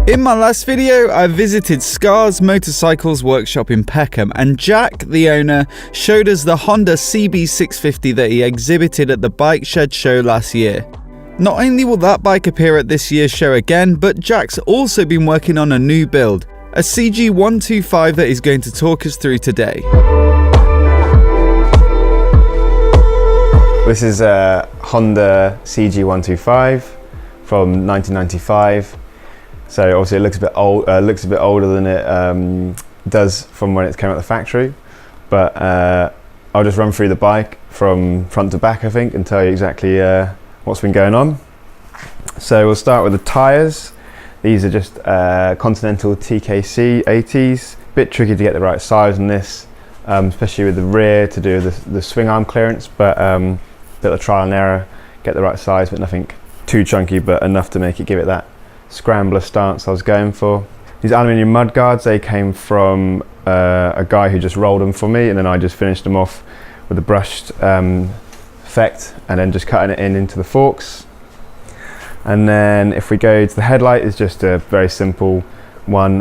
In my last video, I visited Scar's Motorcycles workshop in Peckham, and Jack, the owner, showed us the Honda CB650 that he exhibited at the Bike Shed show last year. Not only will that bike appear at this year's show again, but Jack's also been working on a new build, a CG125 that he's going to talk us through today. This is a Honda CG125 from 1995. So obviously it looks a bit old. Looks a bit older than it does from when it came out of the factory. But I'll just run through the bike from front to back, I think, and tell you exactly what's been going on. So we'll start with the tyres. These are just Continental TKC 80s. Bit tricky to get the right size on this, especially with the rear to do the swing arm clearance. But bit of trial and error, get the right size, but nothing too chunky, but enough to make it give it that Scrambler stance I was going for. These aluminium mud guards, they came from a guy who just rolled them for me, and then I just finished them off with a brushed effect, and then just cutting it into the forks. And then if we go to the headlight, it's just a very simple one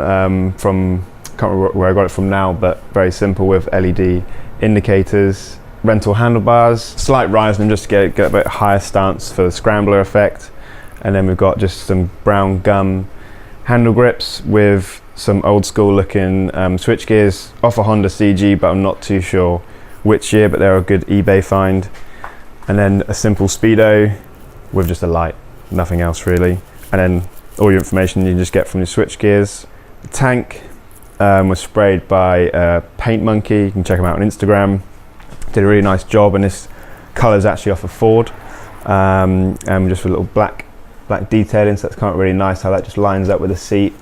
from, can't remember where I got it from now, but very simple with LED indicators, rental handlebars, slight rise in them just to get a bit higher stance for the Scrambler effect. And then we've got just some brown gum handle grips with some old school looking switch gears off a Honda CG, but I'm not too sure which year, but they're a good eBay find. And then a simple Speedo with just a light, nothing else really. And then all your information you just get from your switch gears. The tank was sprayed by Paint Monkey. You can check them out on Instagram. Did a really nice job, and this colour's actually off a Ford. And just with a little black detailing, so that's kind of really nice how that just lines up with the seat,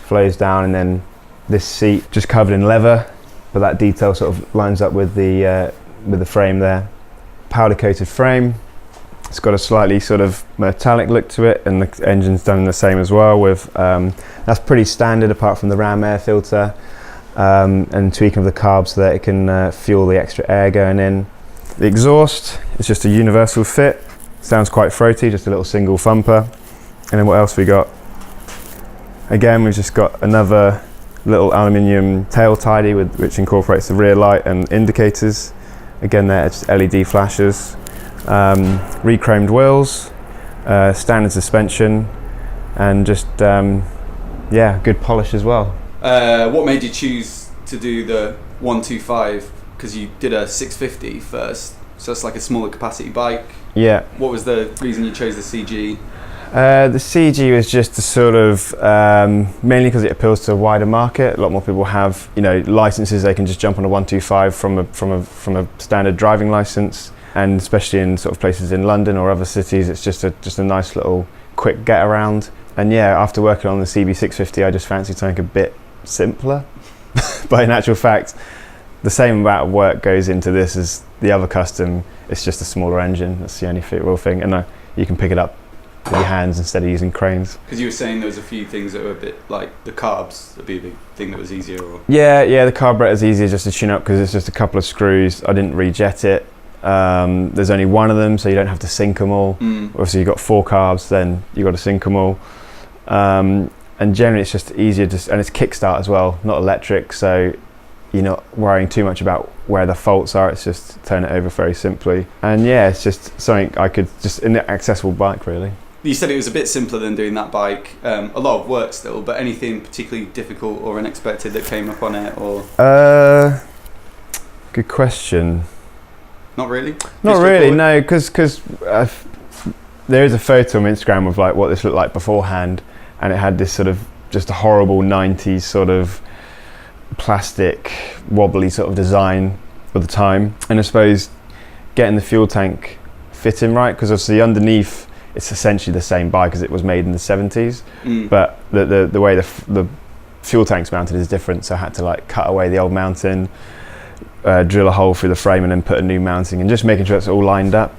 flows down, and then this seat just covered in leather, but that detail sort of lines up with the frame there. Powder coated frame. It's got a slightly sort of metallic look to it, and the engine's done the same as well. With that's pretty standard apart from the ram air filter and tweaking of the carb so that it can fuel the extra air going in. The exhaust is just a universal fit. Sounds quite throaty, just a little single thumper. And then what else we got? Again, we've just got another little aluminium tail tidy which incorporates the rear light and indicators. Again, they're just LED flashes. Re-chromed wheels, standard suspension, and just yeah, good polish as well. What made you choose to do the 125? Because you did a 650 first, so it's like a smaller capacity bike. Yeah. What was the reason you chose the CG? The CG was just to sort of mainly because it appeals to a wider market. A lot more people have, licenses. They can just jump on a 125 from a standard driving license, and especially in sort of places in London or other cities, it's just a nice little quick get around. And yeah, after working on the CB650, I just fancied something a bit simpler. But in actual fact, the same amount of work goes into this as the other custom. It's just a smaller engine. That's the only real thing, and you can pick it up with your hands instead of using cranes. Because you were saying there was a few things that were a bit like the carbs would be the thing that was easier. Or yeah, the carburetor is easier just to tune up because it's just a couple of screws. I didn't rejet it. There's only one of them, so you don't have to sync them all. Obviously, you've got 4 carbs, then you've got to sync them all. And generally, it's just easier and it's kickstart as well, not electric, so you're not worrying too much about where the faults are. It's just turn it over very simply. And yeah, it's just something I could an accessible bike really. You said it was a bit simpler than doing that bike. A lot of work still, but anything particularly difficult or unexpected that came up on it, or? Good question. Not really? Not really, no, because there is a photo on Instagram of like what this looked like beforehand, and it had this sort of just a horrible 90s sort of plastic wobbly sort of design at the time. And I suppose getting the fuel tank fitting right, because obviously underneath it's essentially the same bike as it was made in the 70s, but the way the fuel tank's mounted is different, so I had to like cut away the old mounting, drill a hole through the frame, and then put a new mounting, and just making sure it's all lined up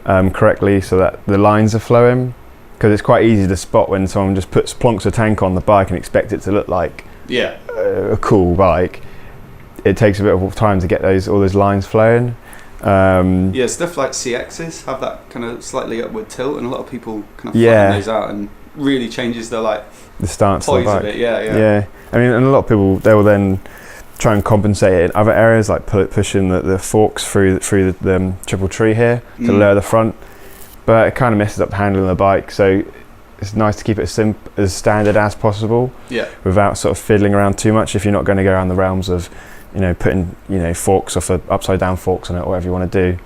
correctly so that the lines are flowing, because it's quite easy to spot when someone just plonks a tank on the bike and expect it to look like a cool bike. It takes a bit of time to get all those lines flowing. Stuff like CXs have that kind of slightly upward tilt, and a lot of people kind of flatten those out and really changes the stance of poise the bike. of it. Yeah. Yeah, I mean, and a lot of people, they will then try and compensate it in other areas, like pushing the forks through the triple tree here to lower the front, but it kind of messes up the handling of the bike. So it's nice to keep it as standard as possible, without sort of fiddling around too much. If you're not going to go around the realms of, putting forks off upside down forks on it, or whatever you want to do.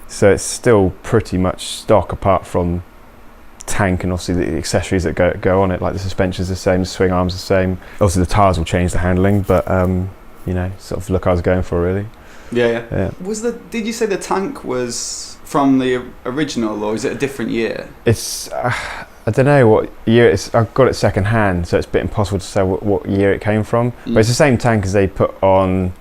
So it's still pretty much stock, apart from tank and obviously the accessories that go on it, like the suspension's the same, the swing arm's the same. Obviously the tires will change the handling, but sort of look I was going for, really. Yeah. Did you say the tank was from the original, or is it a different year? It's I don't know what year it's. I've got it second hand, so it's a bit impossible to say what year it came from. But it's the same tank as they put on,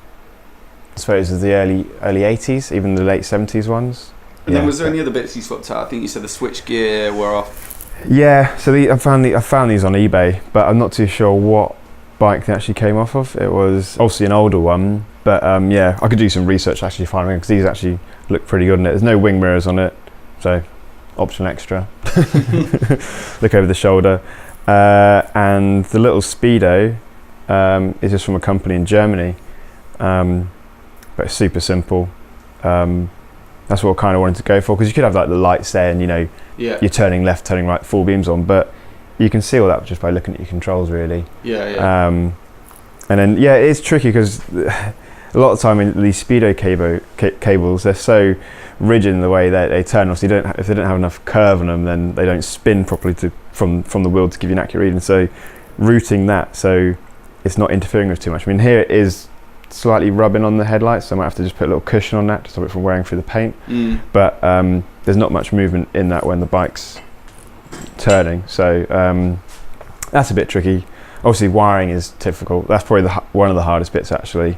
I suppose, as the early 80s, even the late 70s ones. And then was there any other bits you swapped out? I think you said the switch gear were off. Yeah, so I found these on eBay, but I'm not too sure what bike they actually came off of. It was obviously an older one, but I could do some research actually finding them, because these actually look pretty good in it. There's no wing mirrors on it, so option extra. Look over the shoulder. And the little Speedo is just from a company in Germany, but it's super simple. That's what I kind of wanted to go for, because you could have like the lights there and you're turning left, turning right, full beams on, but you can see all that just by looking at your controls, really. And then it is tricky, because a lot of the time in these Speedo cables, they're so rigid in the way that they turn. Obviously, if they don't have enough curve on them, then they don't spin properly from the wheel to give you an accurate reading. So routing that so it's not interfering with too much. I mean, here it is slightly rubbing on the headlights, so I might have to just put a little cushion on that to stop it from wearing through the paint. But there's not much movement in that when the bike's turning, so that's a bit tricky. Obviously wiring is difficult. That's probably one of the hardest bits, actually,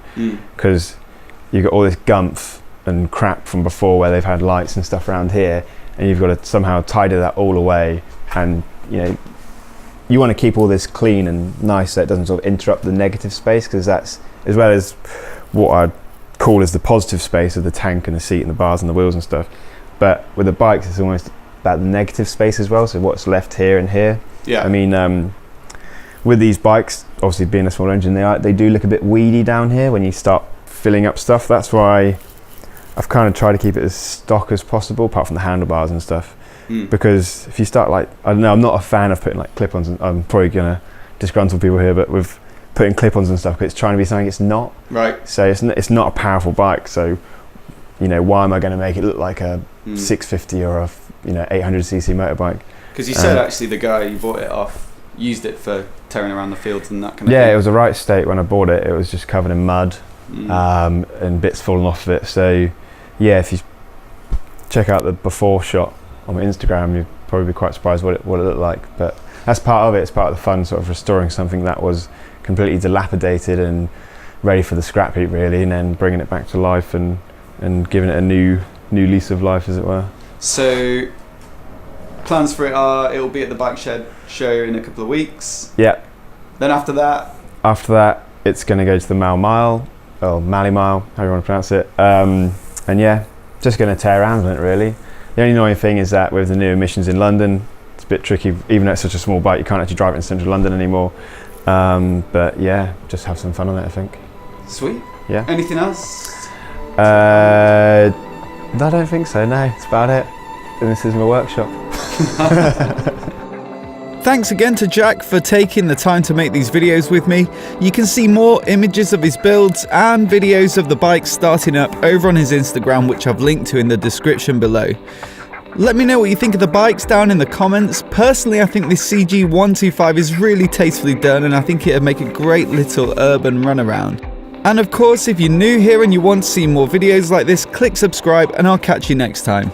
because you've got all this gumph and crap from before where they've had lights and stuff around here, and you've got to somehow tidy that all away, and you want to keep all this clean and nice so it doesn't sort of interrupt the negative space, because that's, as well as what I'd call as the positive space of the tank and the seat and the bars and the wheels and stuff. But with the bikes, it's almost about the negative space as well, so what's left here and here. I mean, with these bikes, obviously being a small engine, they do look a bit weedy down here when you start filling up stuff. That's why I've kind of tried to keep it as stock as possible, apart from the handlebars and stuff. Because if you start I don't know, I'm not a fan of putting clip-ons, and I'm probably gonna disgruntle people here, but with putting clip-ons and stuff, it's trying to be something it's not. Right. So it's not a powerful bike, so why am I going to make it look like a 650 or a 800cc motorbike? Because you said actually the guy you bought it off used it for tearing around the fields and that kind of thing. Yeah, it was the right state when I bought it. It was just covered in mud and bits falling off of it. So yeah, if you check out the before shot on my Instagram, you'd probably be quite surprised what it looked like. But that's part of it. It's part of the fun, sort of restoring something that was completely dilapidated and ready for the scrap heap, really, and then bringing it back to life and giving it a new lease of life, as it were. So plans for it are it'll be at the Bike Shed show in a couple of weeks. Yeah. Then after that, it's going to go to the Mali Mile, however you want to pronounce it. And yeah, just going to tear around on it, really. The only annoying thing is that with the new emissions in London, it's a bit tricky. Even though it's such a small bike, you can't actually drive it in central London anymore. But yeah, just have some fun on it, I think. Sweet. Yeah. Anything else? I don't think so, no. It's about it. And this is my workshop. Thanks again to Jack for taking the time to make these videos with me. You can see more images of his builds and videos of the bike starting up over on his Instagram, which I've linked to in the description below. Let me know what you think of the bikes down in the comments. Personally, I think this CG125 is really tastefully done, and I think it'd make a great little urban runaround. And of course, if you're new here and you want to see more videos like this, click subscribe and I'll catch you next time.